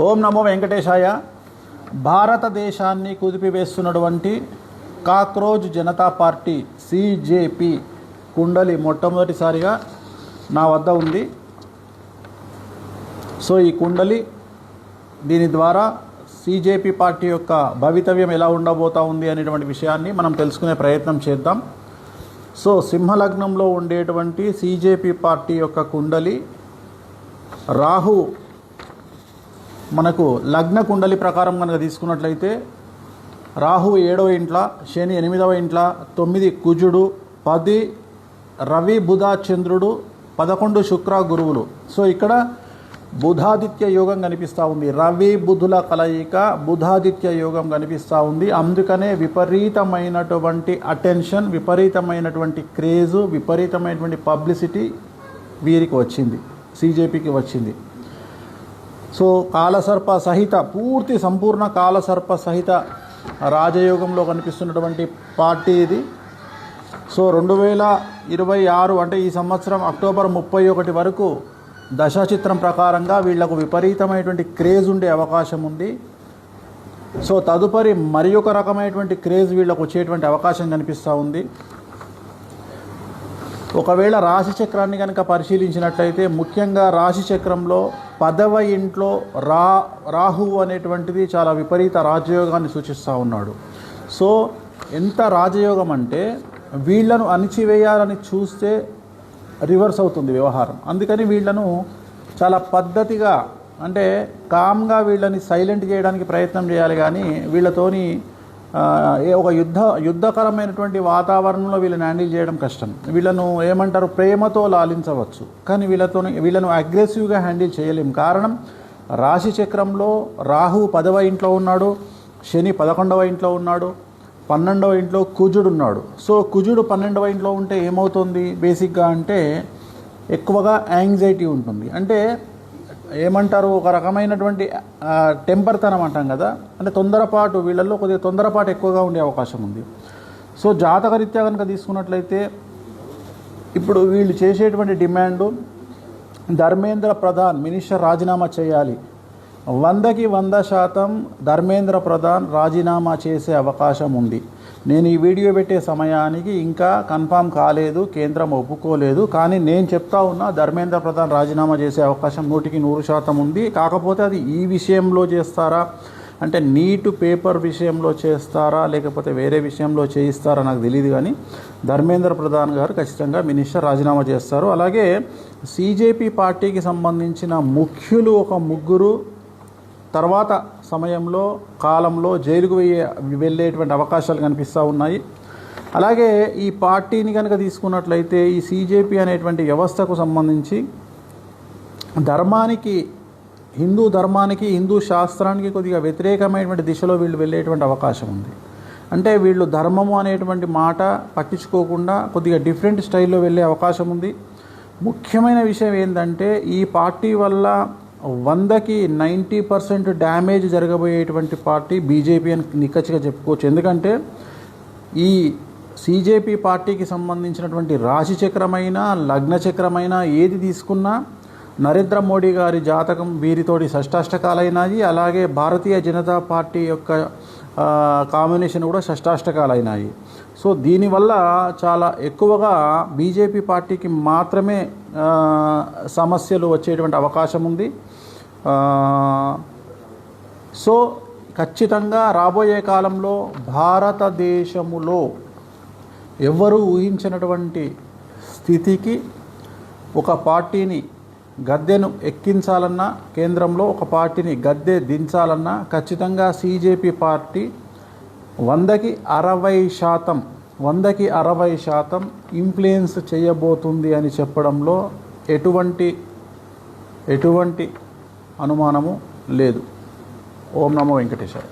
ఓం నమో వెంకటేశాయ. భారతదేశాన్ని కుదిపివేస్తున్నటువంటి cockroach Janata party సిజేపీ kundali మొట్టమొదటిసారిగా నా వద్ద ఉంది. సో ఈ కుండలి దీని ద్వారా సిజేపీ పార్టీ యొక్క భవితవ్యం ఎలా ఉండబోతా ఉంది అనేటువంటి విషయాన్ని మనం తెలుసుకునే ప్రయత్నం చేద్దాం. సో సింహలగ్నంలో ఉండేటువంటి సిజేపీ పార్టీ యొక్క కుండలి రాహు మనకు లగ్న కుండలి ప్రకారం కనుక తీసుకున్నట్లయితే రాహు 7వ ఇంట్ల, శని 8వ ఇంట్ల, 9 కుజుడు, 10 రవి బుధ చంద్రుడు, 11 శుక్ర గురువులు. సో ఇక్కడ బుధాదిత్య యోగం కనిపిస్తూ ఉంది. రవి బుధుల కలయిక బుధాదిత్య యోగం కనిపిస్తూ ఉంది. అందుకనే విపరీతమైనటువంటి అటెన్షన్, విపరీతమైనటువంటి క్రేజు, విపరీతమైనటువంటి పబ్లిసిటీ వీరికి వచ్చింది, సిజేపీకి వచ్చింది. సో కాలసర్ప సహిత పూర్తి సంపూర్ణ కాలసర్ప సహిత రాజయోగంలో కనిపిస్తున్నటువంటి పార్టీ ఇది. సో 2026 అంటే ఈ సంవత్సరం అక్టోబర్ 31 వరకు దశాచిత్రం ప్రకారంగా వీళ్లకు విపరీతమైనటువంటి క్రేజ్ ఉండే అవకాశం ఉంది. సో తదుపరి మరి ఒక రకమైనటువంటి క్రేజ్ వీళ్లకు వచ్చేటువంటి అవకాశం కనిపిస్తూ ఉంది. ఒకవేళ రాశి చక్రాన్ని కనుక పరిశీలించినట్లయితే ముఖ్యంగా రాశి చక్రంలో 10వ ఇంట్లో రాహువు అనేటువంటిది చాలా విపరీత రాజయోగాన్ని సూచిస్తూ ఉన్నాడు. సో ఎంత రాజయోగం అంటే వీళ్లను అణిచివేయాలని చూస్తే రివర్స్ అవుతుంది వ్యవహారం. అందుకని వీళ్లను చాలా పద్ధతిగా అంటే కామ్గా వీళ్ళని సైలెంట్ చేయడానికి ప్రయత్నం చేయాలి. కానీ వీళ్ళతోని ఒక యుద్ధకరమైనటువంటి వాతావరణంలో వీళ్ళని హ్యాండిల్ చేయడం కష్టం. వీళ్ళను ఏమంటారు, ప్రేమతో లాలించవచ్చు, కానీ వీళ్ళను అగ్రెసివ్గా హ్యాండిల్ చేయలేం. కారణం రాశి చక్రంలో రాహు 10వ ఇంట్లో ఉన్నాడు, శని 11వ ఇంట్లో ఉన్నాడు, 12వ ఇంట్లో కుజుడు ఉన్నాడు. సో కుజుడు 12వ ఇంట్లో ఉంటే ఏమవుతుంది బేసిక్గా అంటే ఎక్కువగా యాంగ్జైటీ ఉంటుంది. అంటే ఏమంటారు, ఒక రకమైనటువంటి టెంపర్తనం అంటాం కదా, అంటే తొందరపాటు, వీళ్ళల్లో కొద్దిగా తొందరపాటు ఎక్కువగా ఉండే అవకాశం ఉంది. సో జాతకరీత్యా కనుక తీసుకున్నట్లయితే ఇప్పుడు వీళ్ళు చేసేటువంటి డిమాండు ధర్మేంద్ర ప్రధాన్ మినిస్టర్ రాజీనామా చేయాలి. 100కి 100% ధర్మేంద్ర ప్రధాన్ రాజీనామా చేసే అవకాశం ఉంది. నేను ఈ వీడియో పెట్టే సమయానికి ఇంకా కన్ఫామ్ కాలేదు, కేంద్రం ఒప్పుకోలేదు. కానీ నేను చెప్తా ఉన్నా ధర్మేంద్ర ప్రధాన్ రాజీనామా చేసే అవకాశం 100కి 100% ఉంది. కాకపోతే అది ఈ విషయంలో చేస్తారా అంటే నీటు పేపర్ విషయంలో చేస్తారా లేకపోతే వేరే విషయంలో చేయిస్తారా నాకు తెలియదు. కానీ ధర్మేంద్ర ప్రధాన్ గారు ఖచ్చితంగా మినిస్టర్ రాజీనామా చేస్తారు. అలాగే సిజేపీ పార్టీకి సంబంధించిన ముఖ్యులు ఒక ముగ్గురు తర్వాత సమయంలో కాలంలో జైలుకు వెళ్ళేటువంటి అవకాశాలు కనిపిస్తూ ఉన్నాయి. అలాగే ఈ పార్టీని కనుక తీసుకున్నట్లయితే ఈ సిజేపీ అనేటువంటి వ్యవస్థకు సంబంధించి ధర్మానికి, హిందూ ధర్మానికి, హిందూ శాస్త్రానికి కొద్దిగా వ్యతిరేకమైనటువంటి దిశలో వీళ్ళు వెళ్ళేటువంటి అవకాశం ఉంది. అంటే వీళ్ళు ధర్మము అనేటువంటి మాట పట్టించుకోకుండా కొద్దిగా డిఫరెంట్ స్టైల్లో వెళ్ళే అవకాశం ఉంది. ముఖ్యమైన విషయం ఏంటంటే ఈ పార్టీ వల్ల 100కి 90% డ్యామేజ్ జరగబోయేటువంటి పార్టీ బీజేపీ అని నిక్కచ్చిగా చెప్పుకోవచ్చు. ఎందుకంటే ఈ సిజేపీ పార్టీకి సంబంధించినటువంటి రాశి చక్రమైన లగ్న చక్రమైన ఏది తీసుకున్నా నరేంద్ర మోడీ గారి జాతకం వీరితోటి షష్టాష్టకాలైనాయి. అలాగే భారతీయ జనతా పార్టీ యొక్క కాంబినేషన్ కూడా షష్టాష్టకాలైనాయి. సో దీనివల్ల చాలా ఎక్కువగా బీజేపీ పార్టీకి మాత్రమే సమస్యలు వచ్చేటువంటి అవకాశం ఉంది. సో ఖచ్చితంగా రాబోయే కాలంలో భారతదేశములో ఎవరు ఊహించినటువంటి స్థితికి ఒక పార్టీని గద్దెను ఎక్కించాలన్నా, కేంద్రంలో ఒక పార్టీని గద్దె దించాలన్నా ఖచ్చితంగా సిజేపీ పార్టీ 100కి 60% ఇన్ఫ్లుయెన్స్ చేయబోతుంది అని చెప్పడంలో ఎటువంటి అనుమానము లేదు. ఓం నమో వెంకటేశాయ.